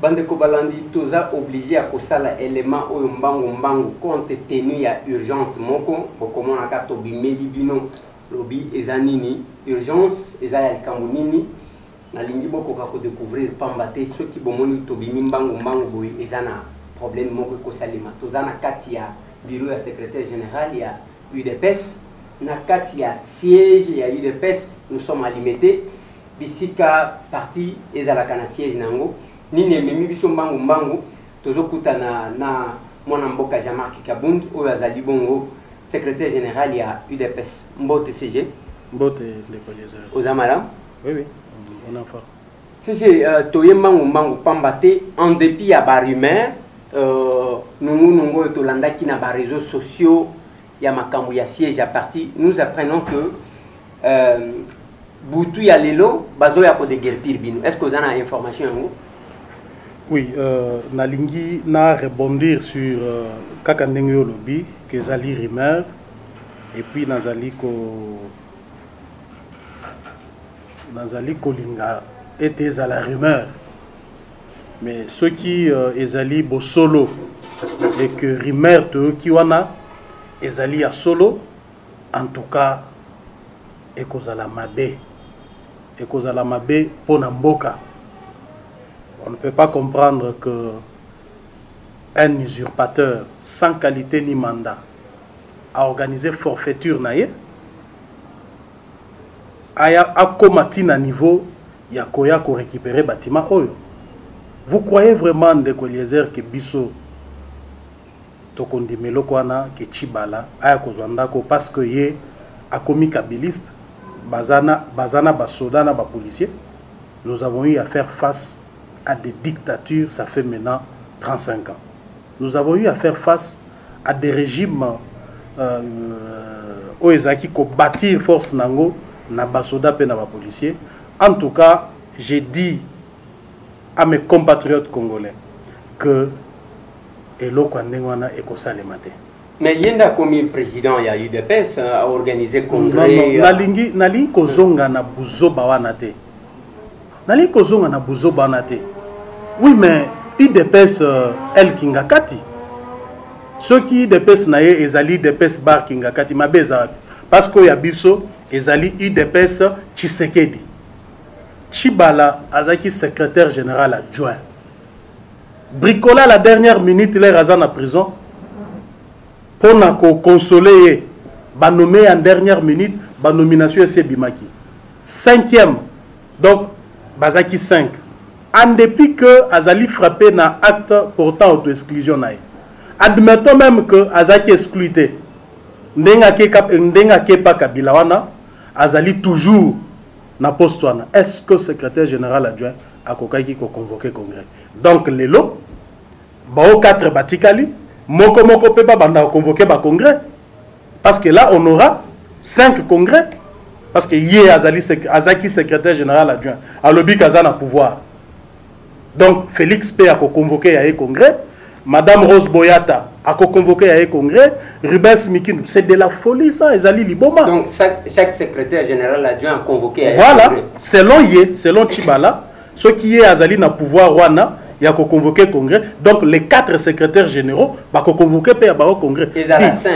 Bande Kobalandi, toza obligé à kosala élément oyo mbangu compte tenu ya urgence moko bokomona ka tobi medibino lobi ezanini urgence eza ya likambo nini na lingi boko ka ko découvrir pambate ceux qui bomoni tobi mbangu boy ezana problème moko ko salima toza na kati ya bureau ya secrétaire général ya UDPS na kati ya siège ya UDPS nous sommes à limiter bisika parti ezalaka na siège nango nini memi biso mbangu tozokutana na mwana mboka Jean-Marc Kabund oyo azali bongo secrétaire général ya UDPS mbote CG mbote ndekolieza ozamala oui on en fa CG toye mbangu pambate en dépit ya ba rumeur nungu tolandaki na ba réseaux sociaux ya makambo ya siège à parti nous apprenons que Boutou ya lelo bazo ya ko de guerpir bino est-ce que vous avez information yango? Oui, nalingi na rebondir sur kaka ndenge yo lobi que zali rumeur et puis nazali kolinga était à la rumeur mais ceux qui ezali bo solo et que rumeur to ki wana ezali ya solo en tout cas ekozala mabe pona mboka. On ne peut pas comprendre que un usurpateur sans qualité ni mandat a organisé forfaiture naïe a combattu à niveau ya koya ko récupérer bâtiment oyo. Vous croyez vraiment ndeko Eliezer que biso tokondi meloko wana ke Chibala aya kozwanda ko parce que ye a commis kabiliste bazana basoda na ba policier? Nous avons eu à faire face à des dictatures, ça fait maintenant 35 ans. Nous avons eu à faire face à des régimes qui ont bâti force nango na basoda pe na ba policiers. En tout cas, j'ai dit à mes compatriotes congolais que eloko ndengwana ekosalemate. Mais yenda comme président ya UDPS a organisé congrès. Nalingi kozonga na buzoba wana te. Nalingi kozonga na buzoba wana te. Oui, mais UDPS El Kingakati. Ceux qui UDPS naye ezali UDPS bar Kingakati mabeza parce que yabiso ezali UDPS Tshisekedi. Chibala azaki secrétaire général adjoint. Bricola à la dernière minute il est rasé en prison. Pour consoler, ba nommé en dernière minute, ba nomination c'est Bimaki. 5e. Donc Bazaki 5. En dépit que Azali frappé na acte portant auto-exclusion. Admettons même que Azaki excluité. Ndenga kepa Kabila wana, Azali toujours na poste wana. Est-ce que le secrétaire général adjoint a convoqué congrès? Donc les lots, bao 4 batikali, moko pepa banda convoqué ba congrès. Parce que là on aura 5 congrès. Parce que hier Azaki secrétaire général adjoint, a lobby Kazana pouvoir. Donc Félix P a convoqué à un congrès, Madame Rose Boyata a convoqué à un congrès, Rubens Mikin, c'est de la folie ça, Ezali Liboma. Donc chaque secrétaire général adjoint a convoqué à un congrès. Voilà, selon Chibala, ce qui est Azali na pouvoir Rwanda, il a convoqué congrès. Donc les 4 secrétaires généraux ont convoqué à un congrès.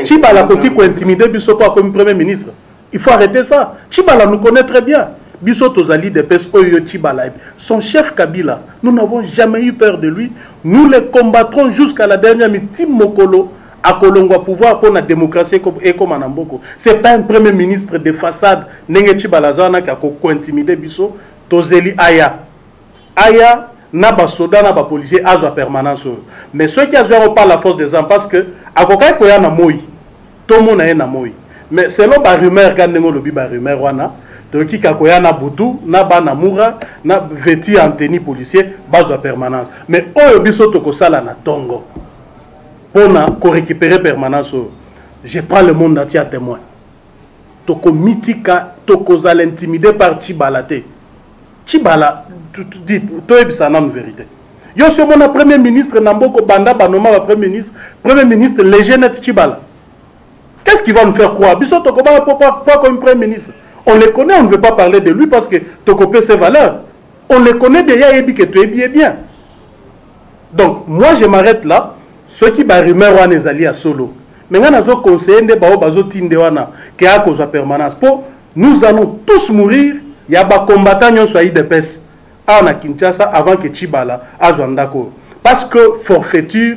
Chibala qui intimider Bissoko comme premier ministre. Il faut arrêter ça. Chibala nous connaît très bien. Biso Tozali de Pes Oyo Chibala. Son chef Kabila, nous n'avons jamais eu peur de lui. Nous le combattrons jusqu'à la dernière minute. Tim Mokolo a Kolongo pouvoir pour la démocratie et comme Anamboko. Ce n'est pas un premier ministre de façade. Nenge Chibala Zana qui a intimidé Biso. Tozeli Aya. Aya, Naba Soda, Naba policier, Azwa permanence. Mais ceux qui ont pas la force des hommes, parce que Akokai Koya na Moï. Tout le monde a na Moï. Mais selon la rumeur, quand on a la rumeur, Toki Kakoya na Boutou, na Banamura, na vêti en tenue policier, base de permanence. Mais oyo biso toko sala na tongo. Pour récupérer permanence, je prends le monde entier à témoin. Toko mitika, toko zal intimidé par Chibalate. Chibala, tu dis, toi et ça une vérité. Yo sur mon premier ministre Namboko Banda Banoma premier ministre légende Chibala. Qu'est-ce qu'il va nous faire croire? Biso toko pas comme premier ministre. On les connaît, on ne veut pas parler de lui parce que tu copies ses valeurs. On les connaît déjà et dit que tu es bien. Donc, moi, je m'arrête là. Ceux qui ba rumeur wana ezali à solo. Mais on a zo conseiller nde bao bazo tinde wana ke a cause permanence. Pour nous allons tous mourir. Il y a des combattants qui sont IDPS à Kinshasa avant que Tchibala a Zouandako. Parce que forfaiture,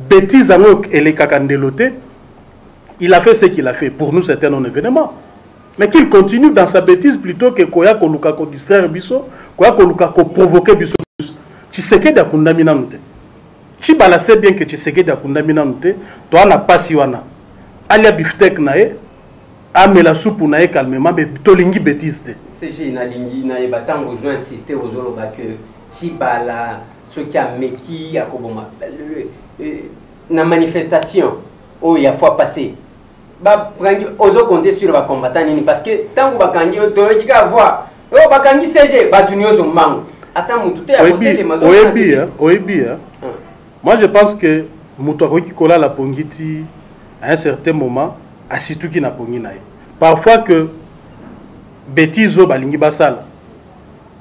bêtise et les cacandelotés, il a fait ce qu'il a fait. Pour nous, c'est un non-événement. Mais qu'il continue dans sa bêtise plutôt que Koya Koluka ko distraire Bisso, Koya Koluka ko provoquer Bisso. Tshisekedi akunda mina nute. Tchibala sait bien que Tshisekedi akunda mina nute. Toi, na pasi wana. Alia biftek nae, amela soupe nae calmement, mais tolingi bêtise te. CG Nalingi, Naïbatang, vous insister aux Oloba que Tchibala, ce qui a Meki, à Koboma, la manifestation, où il y a fois passé, ozo compter sur les combattants, parce que tant que vous avez dit qu'à voir, vous avez dit CG, vous avez dit attends, vous avez à côté Oebi, moi je pense que Moutouakoui qui colla la Pongiti, à un certain moment, a surtout qui n'a Pongi naï. Parfois que bêtises balingi basala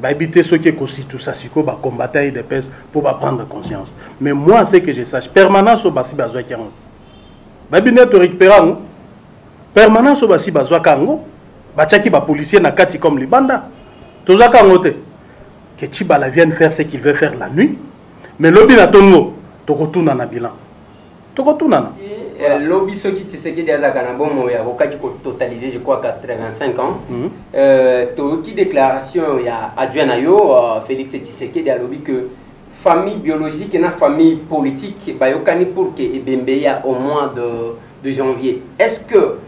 ba éviter ceux qui aussi tout ça siko ba combattre des pèses pour pas prendre conscience. Mais moi c'est que je sache permanence au basi bazwa kiango ba bineto récupérer permanence au basi bazwa kango ba tchaki ba policier na kati comme les banda toza kango te que Tchibala vienne faire ce qu'il veut faire la nuit mais lobby na tongo to retourne na bilan to retourne na lobby ceux qui Tshisekedi azakana bon ya kokaki ko totaliser je crois 85 ans to qui déclaration ya adjoint na yo Félix Tshisekedi a lobby que famille biologique et na famille politique bayokani pour que ebembeya au mois de janvier. Est-ce que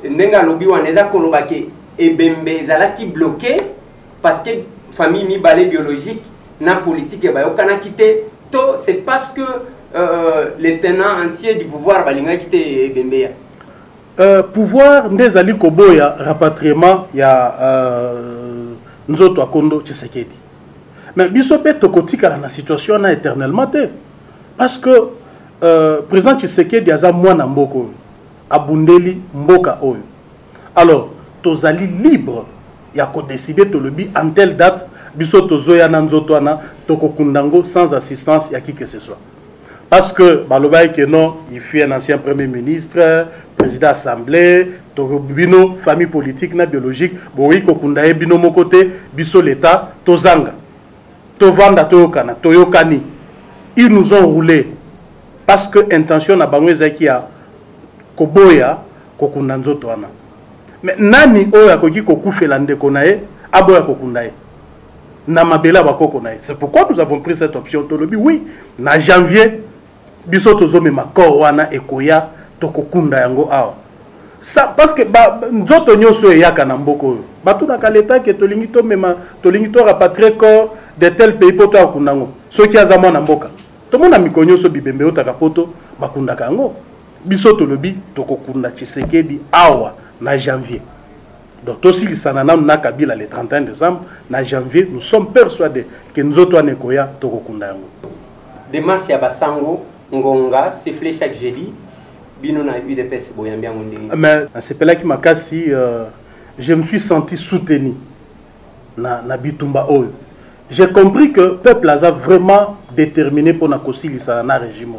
nenga lobby waneza koloba ke ebembe zalaki bloqué parce que famille mibale biologique na politique bayokana kité to c'est parce que les tenants anciens du pouvoir balinga quitté Bembeya. Pouvoir ndezali koboya rapatriement ya nzoto akondo Tshisekedi. Mais biso pe tokotika na situation na éternellement te parce que président Tshisekedi aza mwana mboko abundeli mboka oyo. Alors tozali libre ya ko décider to lobi en telle date biso tozoya na nzoto ana tokokundango sans assistance ya qui que ce soit. Parce que Balobaï que non, il fut un ancien premier ministre, président d'assemblée, bino famille politique na biologique, boui kokundae bino mon côté, biso l'état, tozanga, tovanda toyokana, toyokani. Ils nous ont roulé parce que intention na bangwe zaki a koboya kokundanzo toana. Mais nani oya koki kokufela ndeko nae aboya kokundae. Na mabela bakoko nae. C'est pourquoi nous avons pris cette option tolobi oui, na janvier biso tozome makor wana ekoya tokokunda yango awa ça parce que nzoto nyoso eyaka na mboko batu na kaleta ke tolingi to mema tolingi to rapatrier corps de tel pays poto akundango soki aza mwana mboka to mona mikonyo so bibembe otaka poto bakunda kango biso tolobi tokokunda Tshisekedi awa na janvier donc tosi lisana na Kabila le 31 décembre na janvier nous sommes persuadés que nzoto anekoya tokokunda yango démarche ya basango Ngonga, siffler chaque jeudi, bino na UDPS boyambia mondeli. Mais c'est là qui m'a cassé, je me suis senti soutenu na bitumba oyo. J'ai compris que le peuple a vraiment déterminé pour na kosilisa na régime.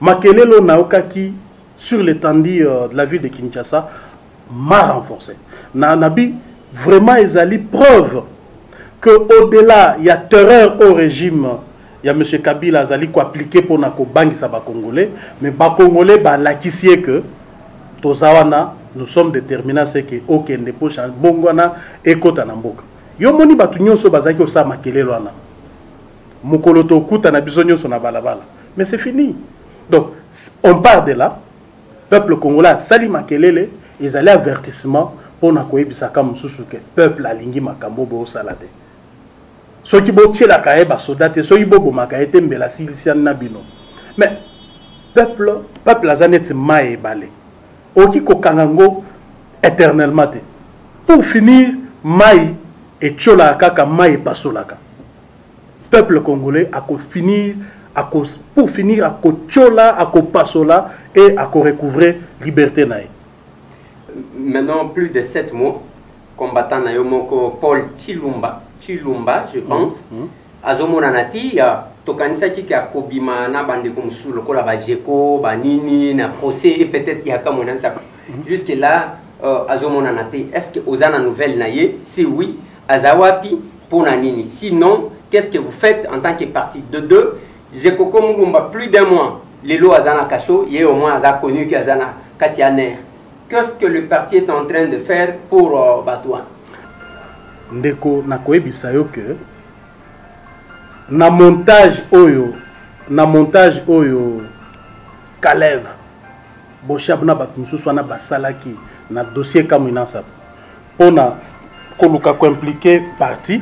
Makelelo naokaki sur l'étendue de la ville de Kinshasa m'a renforcé. Nabi vraiment ezali preuve que au-delà il y a terreur au régime. Il y a M. Kabila Azali qui a appliqué pour nako bangi sa ba Congolais, mais ba Congolais ba lakisie que tozawana nous sommes déterminés c'est que aucun ne peut changer bongwana ekota na mboka. Yo moni batu nyonso bazaki osa makelelo wana. Mokolo to kuta na biso nyonso na balabala. Mais c'est fini. Donc on part de là. Peuple congolais sali makelele, ils allaient avertissement pour nako ebisa ka mususu que peuple alingi makambo bo salade. Ceux qui botent la caïba soldate, ceux qui botent ma caïté mbela silician nabino. Mais peuple a zanet maé balé. Oki ko kangango éternellement te. Pour finir, maï et tchola kaka maï pasolaka. Peuple congolais a ko finir pour finir a ko tchola a ko pasola et a ko recouvrer liberté naï. Maintenant plus de 7 mois, combattant naïo moko Paul Chilumba, je pense. Azomonanati, tokanisa ki ka kobima na bande comme sous le kola ba jeko ba nini na procès et peut-être ya ka mona ça jusque là azomona naté est-ce que ozana nouvelle naie si oui azawapi pour na nini sinon qu'est-ce que vous faites en tant que parti de deux jeko comme ngumba plus d'un mois lelo azana kaso yé au moins aza connu que azana katianer qu'est-ce que le parti est en train de faire pour Batouan ndeko na koyebisa yo que na montage oyo Kalev Bochabna Batmusu swana basalaki na dossier kamunansa pona koluka ko impliqué parti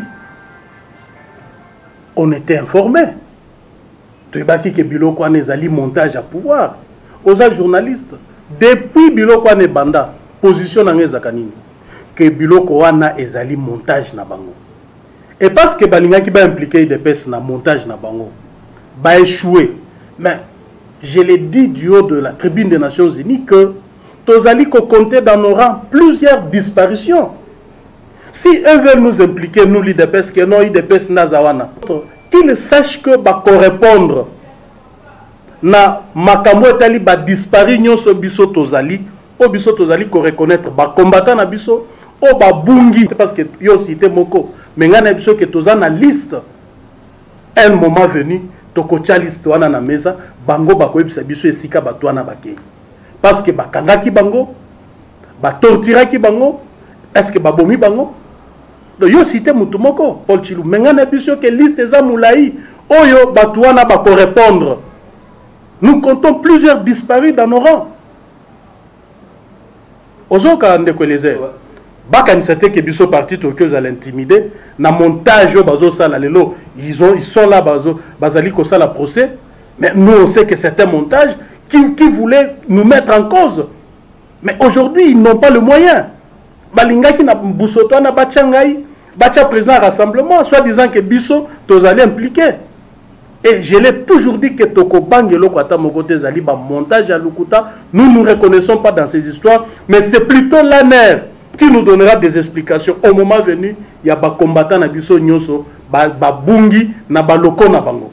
on était informé tu baki ke biloko ane zali montage à pouvoir aux journalistes depuis biloko ane banda position na ngeza kanini ke biloko wana ezali montage na bango. Et parce que balinga qui va impliquer des personnes dans montage na bango, va échouer. Mais je l'ai dit du haut de la tribune des Nations Unies que Tozali ko compter dans nos rangs plusieurs disparitions. Si eux veulent nous impliquer, nous les personnes que non, des personnes nazawana, qu'ils sachent que va correspondre na makambo etali ba dispari nyonso biso Tozali, o biso Tozali ko reconnaître ba combattant na biso, o ba bungi parce que yo cité moko. Mais nous avons que tous na liste. Un moment venu, tokocha liste wana na mesa, bango bako ebisa biso esika batwana bakei. Parce que bakanga ki bango, ba tortira ki bango, est-ce que babomi bango? Donc yo cité mutu moko, Paul Chilou. Mais nous avons que liste eza moulaï, oyo batwana bako répondre. Nous comptons plusieurs disparus dans nos rangs. Ozoka ndeko les Bakan c'était que biso parti Tokyo à l'intimider na montage bazo sala lelo ils sont là bazali ko sala procès mais nous on sait que c'est un montage qui voulait nous mettre en cause mais aujourd'hui ils n'ont pas le moyen balinga ki na busoto na bachangai bacha présent rassemblement soit disant que biso tozali impliqué et je l'ai toujours dit que toko bangelo kwata mokote zali ba montage à Lukuta nous ne reconnaissons pas dans ces histoires mais c'est plutôt la nerf qui nous donnera des explications au moment venu. Il y a des combattants na biso nyonso, bungi na baloko na bango.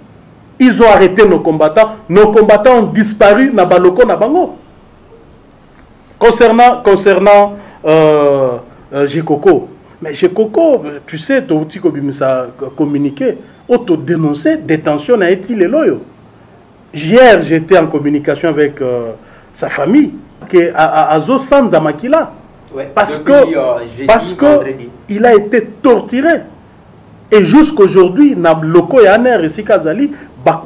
Ils ont arrêté nos combattants ont disparu na baloko na bango. Concernant Jekoko, mais Jekoko, tu sais, tu as communiqué, auto-dénoncé, détention a été les loyaux. Hier, j'étais en communication avec sa famille, qui est à Azo Sanzamakila. Ouais, parce que il a été torturé et jusqu'aujourd'hui na loko ya ner ici Kazali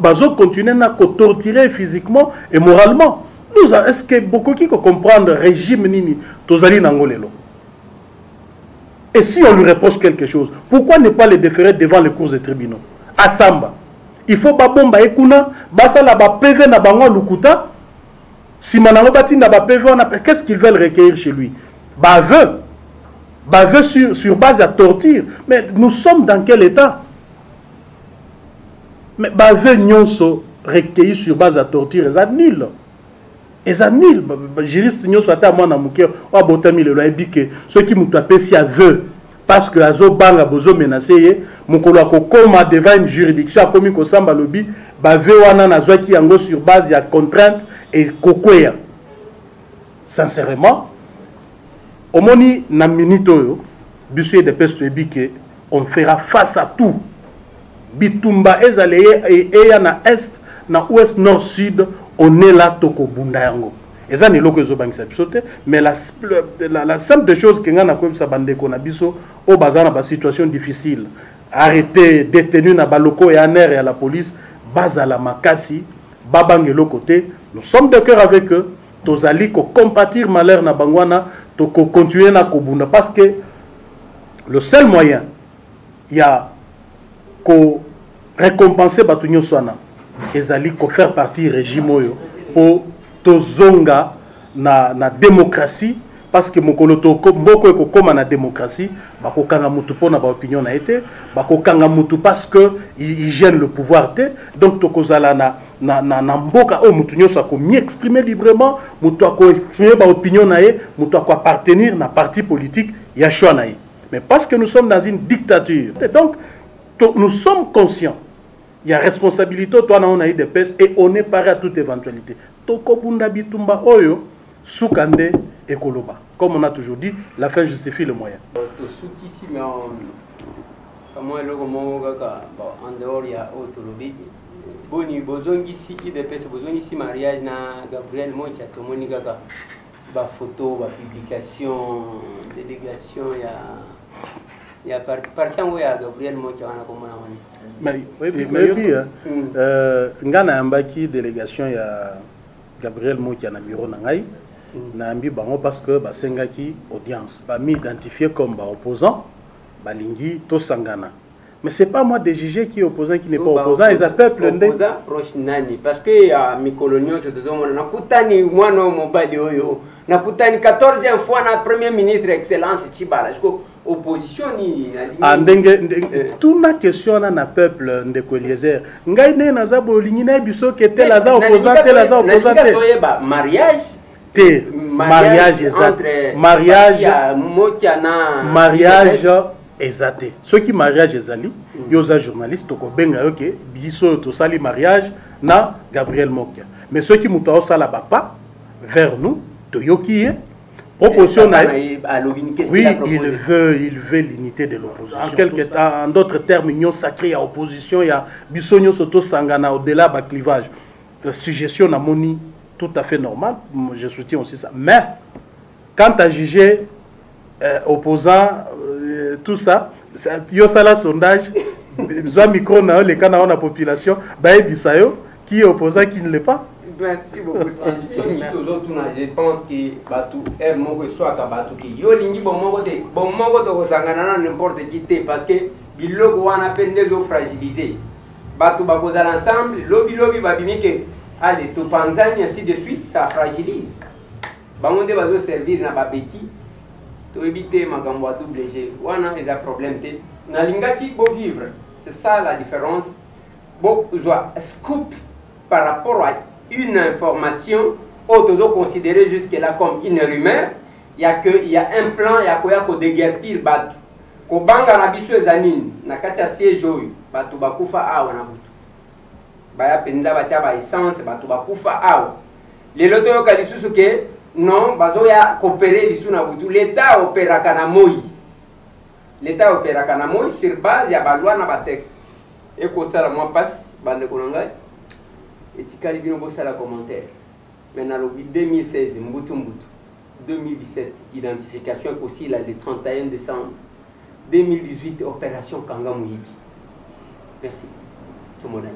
bazo continuer na ko torturer physiquement et moralement. Nous est-ce que beaucoup qui comprendre régime nini tozali nangolelo. Et si on lui reproche quelque chose, pourquoi ne pas le déférer devant les cours des tribunaux à Samba? Il faut babomba ekuna basala ba PV na bango Lukuta si manango bati na ba PV qu'est-ce qu'ils veulent recueillir chez lui? Baveux sur base de torture. Mais nous sommes dans quel état? Mais baveux nyonso recueilli sur base de torture, ils annulent. Ils annulent. Juriste nyonso ata mwana muke o botami le loyebi que ceux qui m'ont si aveu parce que azo banga bozo menacé mukolo ko koma devant une juridiction komi ko samba lobi baveux wana nazwaki yango sur base de contrainte et kokwea. Sincèrement Omoni na minito biso de pesto ebike on fera face à tout. Bitumba ezaleye et na est na ouest nord sud on est là toko bunda yango. Eza ni loko zo bangisa biso te mais la simple chose que ngana ko sa bande ko na biso o bazana ba situation difficile. Arrêter détenu na baloko ya ner et à la police bazala makasi babangelo côté nous sommes de cœur avec eux. Tozali ko compatir malheur na bangwana to ko continuer na kobunda parce que le seul moyen il y a ko récompenser batunyo swana ezali ko faire partie régime oyo pour tozonga na démocratie parce que mokolo to mboko ko koma na démocratie bako kanga mutu pona ba opinion na été bako kanga mutu parce que il gêne le pouvoir te donc to kozala na mboka o mutu nyoso ko mi exprimer librement mutu ko exprimer ba opinion na ye mutu ko appartenir na parti politique ya choix na ye mais parce que nous sommes dans une dictature et donc nous sommes conscients il y a responsabilité, toi on a eu des pèses et on est paré à toute éventualité. Toko bunda bitumba oyo soukande et koloba. Comme on a toujours dit, la fin justifie le moyen. En dehors, il y a autre lobby. Boni, bozongi si IDPS, bozongi si mariage na Gabriel Mokia, tomoni gaga, ba photo, ba publication, délégation, il y a parti en à Gabriel Mokia, on a comment mais oui, ngana ambaki délégation il y a Gabriel Mokia na bureau na ngai, na ambi bango parce que ba sengaki audience, ba mi identifié comme ba opposant, ba lingi to sangana. Mais ce n'est pas moi de juger qui est opposant, qui n'est pas opposant. Ils appellent plein de... Parce que mes coloniaux, c'est des hommes. Nakutani, moi, non, mon bali, Nakutani, 14e fois, na premier ministre, excellence, Chibala. Opposition, ni... Toute la question, on a peuple de Koliezer. Ngaïne, naza bolingi, na biso, qui était là, opposant, tel là, opposant. Mariage. Mariage, exact. Mariage. Exact. Ceux qui mariage ezali, yoza journaliste toko benga ok, biso to sali mariage na Gabriel Mokia. Mais ceux qui mutao sala bapa vers nous, to yoki proposition na oui, il veut l'unité de l'opposition. En d'autres termes, union sacrée, il y a opposition, il y a bisonyo soto sangana au-delà ba clivage. Suggestion na moni tout à fait normal, je soutiens aussi ça. Mais quand tu as jugé opposant tout ça, yo sala sondage, besoin micro na les canaux la population, bae bisayo qui est opposant qui ne l'est pas. Merci beaucoup. Je pense que Batou est mon soit Batou qui yo lingi bon mongo de sangana n'importe qui parce que biloko wana peine des eaux fragilisées. Batou ba causer ensemble, lobby va bimi que allez to Tanzanie ainsi de suite, ça fragilise. Bango de bazo servir na babeki. Pour éviter ma gambo à double G. Wana is un problème. Na lingaki beau vivre. C'est ça la différence. Bon, scoop par rapport à une information auto considérée jusque-là comme une rumeur. Il y a un plan, il y a quoi qu'on déguerpir bat. Ko banga na biso ezanine na kati ya siège oyo batu bakufa awa na butu. Baya penza bacha ba essence batu bakufa awa. Lelo to yoka lisusu ke non, bazoya coopérer l'isuna butu. L'État opéra kanamoi. L'État opéra kanamoi sur base ya balwa na ba texte. Et ko sala moi passe bande konanga. Et tikali bino bo sala commentaire. Maintenant le 2016 mbutu 2017 identification aussi là le 31 décembre. 2018 opération Kanga Muyibi. Merci. Tout le monde.